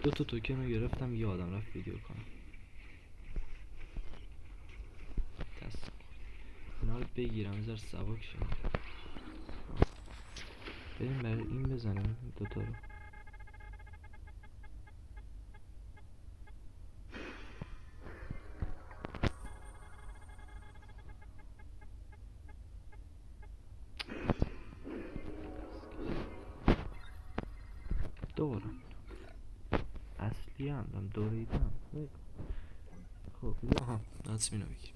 دو تا توکن رو گرفتم، یه آدم رفت ویدیو کنم. دست اینا رو بگیرم بذار سبک شد. بریم برای این بزنیم دوتا رو. دوباره اصلی هم دوریدم. خب یا دست اینو بگیر.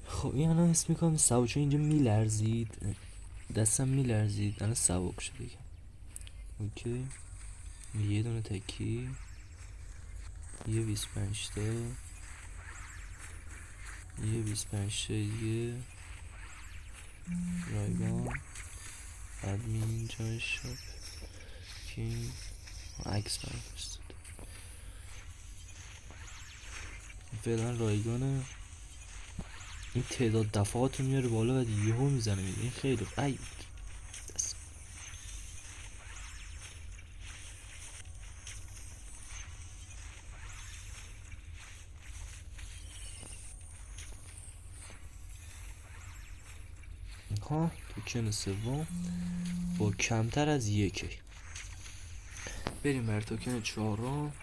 خب این الان حس میکنم سبک اینجا میلرزید، دستم میلرزید، الان سبک شد دیگه. اوکی، یه دونه تکی، یه 25 تا، یه 25 تا دیگه رایگان ادمین جای شاپ کینگ عکس برفرستاد. فعلا رایگانه. این تعداد دفعات رو میاره بالا و یهو میزنه میده. این خیلی ای دست. ها توکن سوم با کمتر از یکی. بریم بر توکن چهارم.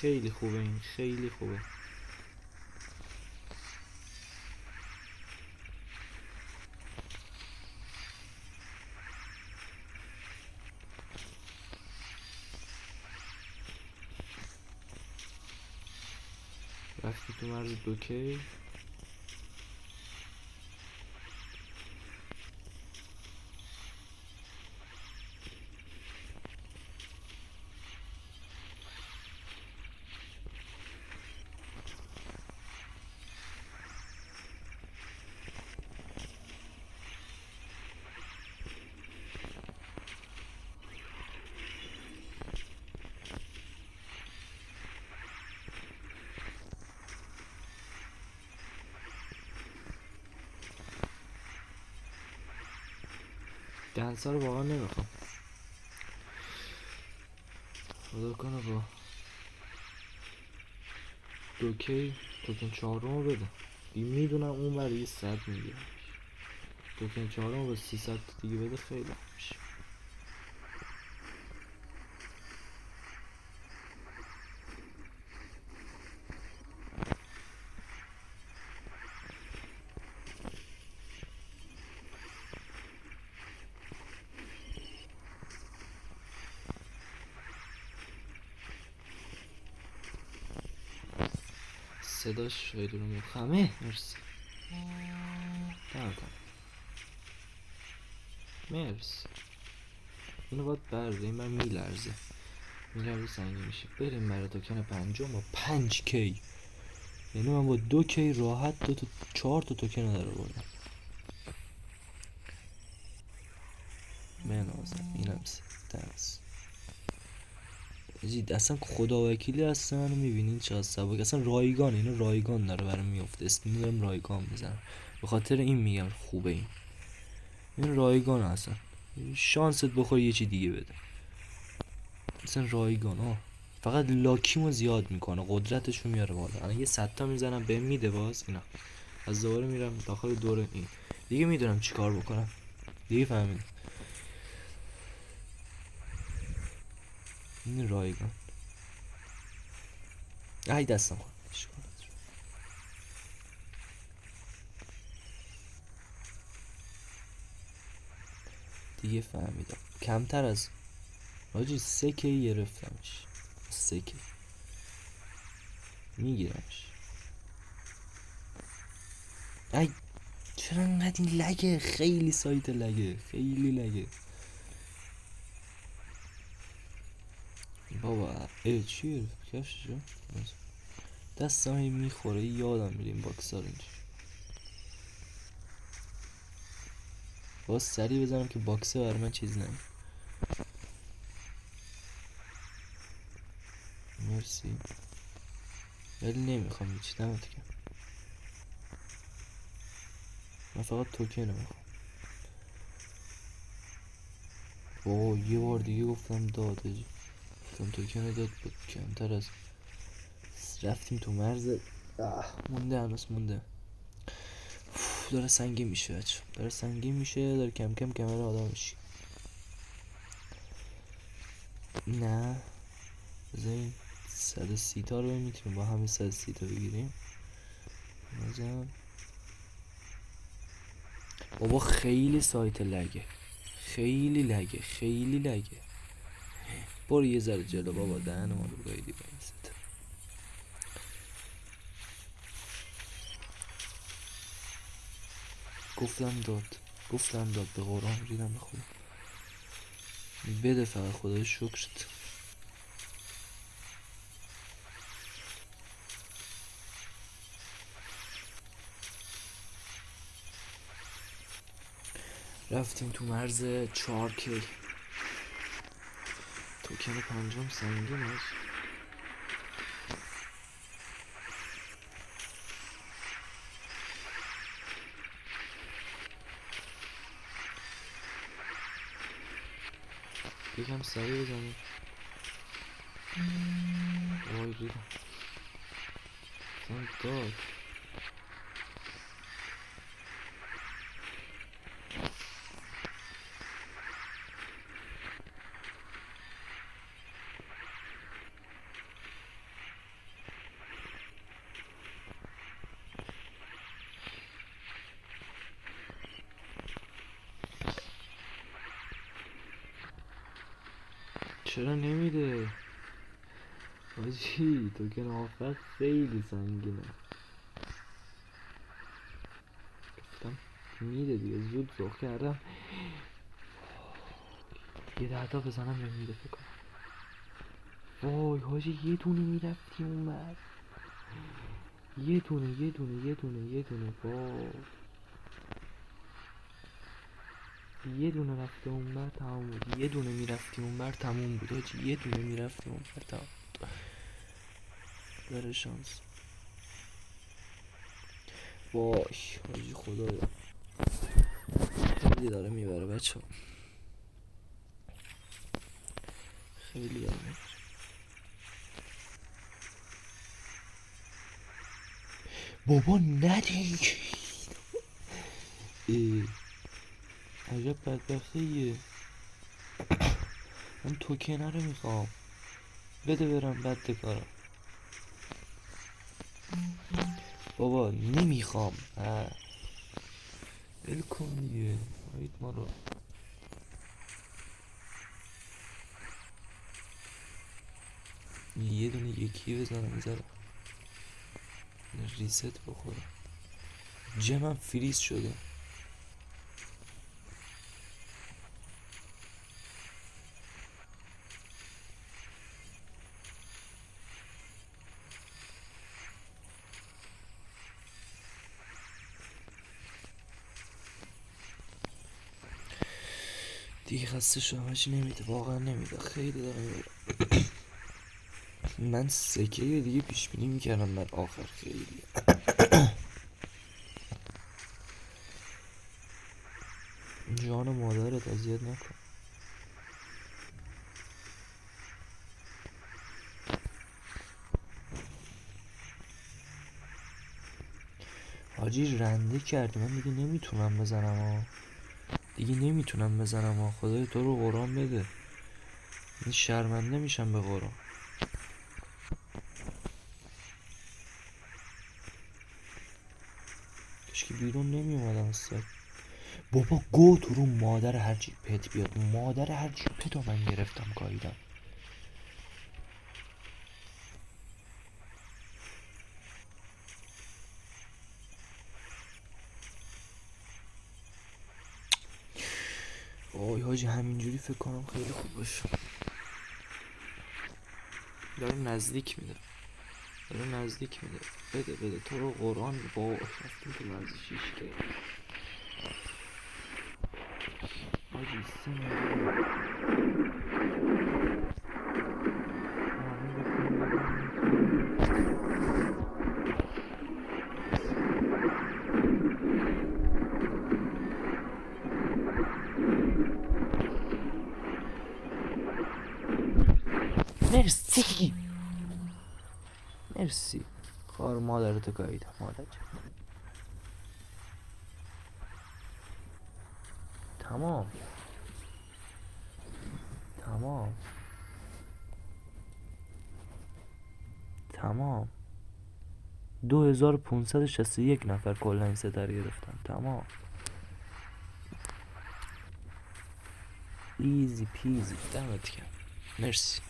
خیلی خوبه، این خیلی خوبه. رفتی تو مرز دوکی. دنسا رو واقعا نمیخوام، خدا کنه با دوکی توکن چهارم رو بده. میدونم اون برای 100 میگیره. توکن چهارم با 300 دیگه بده خیلی خوب میشه. صداش خیلی رو مخمه. مرسی دمتم. مرسی. اینو باید برده، این بر میلرزه سنگی میشه. بریم برای توکن پنجم با 5 کی. یعنی من با 2 کی راحت 2 تا 4 تا توکن رو در آوردم. بنازم اینم درس جید. اصلا خدا وکیلی هستم منو میبینین چقدر سبک. اصلا رایگان، اینو رایگان داره برام میفته. اسم میدارم رایگان میزنم به خاطر این میگم خوبه. این رایگان اصلا شانست بخوره یه چی دیگه بده. اصلا رایگان فقط لاکیمو زیاد میکنه، قدرتشو میاره بالا. الان یه 100 تا میزنم بهم میده باز اینا. از دوباره میرم داخل دور این دیگه. میدونم چی کار بکنم دیگه، فهمید. این رایگان ای دستم خورد دیگه، فهمیدم. کمتر از حاجی 3 کی گرفتمش. 3 کی میگیرمش. ای چرا انقدر این لگه؟ خیلی سایت لگه، خیلی لگه بابا. چیه کفش جو دستم هی میخوره، یادم میره این باکس ها رو. اینجا باز سریع بزنم که باکسه برای من چیز نمید. ولی نمیخوام هیچی دمت گرم. من فقط توکن میخوام. وای یه بار دیگه گفتم داد آجی. گفتم توکن داد بود کمتر از رفتیم تو مرز. مونده هنوز مونده. داره سنگین میشه بچه، داره سنگین میشه، داره کم کم کمر آدم میشه. نه بذارین 130 تا رو میتونیم با همین 130 تا بگیریم. بزن بابا خیلی سایت لگه، خیلی لگه، خیلی لگه. برو یه ذره جلو بابا، دهن ما رو گایدی با این ست. گفتم داد به قرآن ریدم به خودم. بده فقط خدای شکرت. رفتیم تو مرز 4K. توکن پنجم سنگین هست. یکم سریع بزنیم. وای ریدم داد. چرا نمیده حاجی؟ توکن آخر خیلی سنگینه. گفتم میده دیگه، زود سرخ کردم. یه 10 تا بزنم نمیده فکر کنم. وای حاجی یه دونه میرفتی اون بر، یه دونه وای یه دونه رفته اون بر تمام بود. یه دونه میرفتی اون بر تموم بود حاجی، یه دونه میرفتی اون بر تموم بود. داره شانس. وای حاجی خدایا خیلی داره میبره بچه، خیلی داره میبره. بابا ندی عجب بدبختیه. من توکنه رو میخوام، بده برم بد کارم. بابا نمیخوام. بلکن دیگه باید ما رو. یه دونه یکی بزنم میزنم ریست بخورم. جمعم فریز شده. دیگه خسته شدم هاچی، نمیده واقعا نمیده، خیلی داره میبره. من سکه دیگه پیش بینی میکردم من آخر خیلی جان مادرت اذیت نکن. حاجی رنده کردی، من دیگه نمیتونم بزنم خدای تو رو قرآن بده. این شرمنده میشم به قرآن. کشکی بیرون نمی اومدم سگ. بابا گو تو رو مادر هرچی پت بیاد، مادر هرچی پتو من گرفتم گاییدم. وای حاجی همینجوری فکر کنم خیلی خوب باشه. داره نزدیک میده. بده تو رو قرآن. با رفتیم تو مرز 6K حاجی. مرسی مرسی. کار مادرتو گاییدم مادر جان. تمام تمام تمام. 2561 نفر کلا این ستاره گرفتن. تمام. ایزی پیزی. دمت گرم. مرسی.